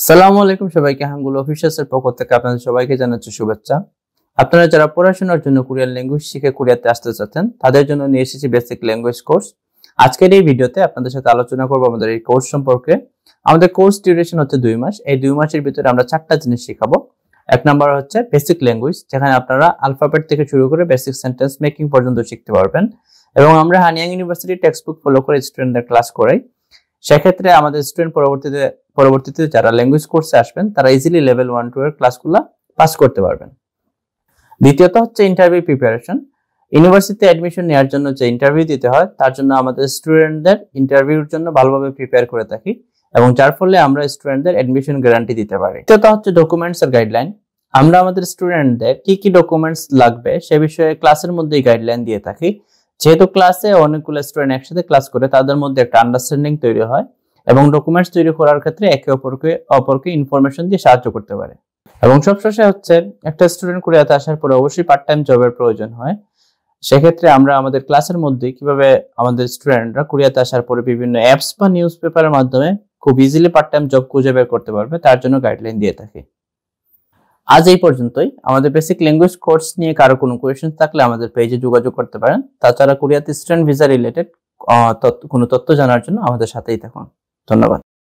সালামু আলাইকুম সবাইকে হাঙ্গুল অফিসিয়ালসের পক্ষ থেকে আপনাদের সবাইকে জানাচ্ছি শুভেচ্ছা। আপনারা যারা পড়াশোনার জন্য কোরিয়ান ল্যাঙ্গুয়েজ শিখে কোরিয়াতে আসতে চাচ্ছেন তাদের জন্য নিয়ে এসেছি বেসিক ল্যাঙ্গুয়েজ কোর্স। আজকের এই ভিডিওতে আপনাদের সাথে আলোচনা করব আমাদের এই কোর্স সম্পর্কে। আমাদের কোর্স ডিউরেশন হচ্ছে 2 মাস। এই 2 মাসের ভিতরে আমরা 4টা জিনিস শেখাবো। এক নাম্বার হচ্ছে বেসিক ল্যাঙ্গুয়েজ, যেখানে আপনারা আলফাবেট থেকে শুরু করে বেসিক সেন্টেন্স মেকিং পর্যন্ত শিখতে পারবেন। এবং আমরা হানিয়াং ইউনিভার্সিটি টেক্সটবুক ফলো করে স্টুডেন্টদের ক্লাস করাই। সেক্ষেত্রে আমাদের স্টুডেন্ট পরবর্তীতে যারা ল্যাঙ্গুয়েজ কোর্সে আসবেন তারা ইজিলি লেভেল 1-2 এর ক্লাসগুলো পাস করতে পারবেন। দ্বিতীয়ত হচ্ছে ইন্টারভিউ প্রিপারেশন। ইউনিভার্সিটিতে অ্যাডমিশন নেওয়ার জন্য যে ইন্টারভিউ দিতে হয় তার জন্য আমাদের স্টুডেন্টদের ইন্টারভিউর জন্য ভালোভাবে প্রিপেয়ার করে থাকি, এবং যার ফলে আমরা স্টুডেন্টদের অ্যাডমিশন গ্যারান্টি দিতে পারি। তৃতীয়ত হচ্ছে ডকুমেন্টস এর গাইডলাইন। আমরা আমাদের স্টুডেন্টদের কি কি ডকুমেন্টস লাগবে সে বিষয়ে ক্লাসের মধ্যেই গাইডলাইন দিয়ে থাকি। যেহেতু ক্লাসে অনেকগুলো স্টুডেন্ট একসাথে ক্লাস করে, তাদের মধ্যে একটা আন্ডারস্ট্যান্ডিং তৈরি হয় এবং ডকুমেন্টস তৈরি করার ক্ষেত্রে একে অপরকে ইনফরমেশন দিয়ে সাহায্য করতে পারে। এবং সবশেষে হচ্ছে একটা স্টুডেন্ট কোরিয়াতে আসার পরে অবশ্যই পার্ট টাইম জবের প্রয়োজন হয়। সেক্ষেত্রে আমরা আমাদের ক্লাসের মধ্যে কিভাবে আমাদের স্টুডেন্টরা কোরিয়াতে আসার পরে বিভিন্ন অ্যাপস বা নিউজ পেপারের মাধ্যমে খুব ইজিলি পার্ট টাইম জব খুঁজে বের করতে পারবে তার জন্য গাইডলাইন দিয়ে থাকি। আজ এই পর্যন্তই। আমাদের বেসিক ল্যাঙ্গুয়েজ কোর্স নিয়ে কারো কোনো কোয়েশ্চেন থাকলে আমাদের পেজে যোগাযোগ করতে পারেন। তাছাড়া কোরিয়াতে স্টুডেন্ট ভিসা রিলেটেড কোনো তথ্য জানার জন্য আমাদের সাথেই থাকুন। ধন্যবাদ।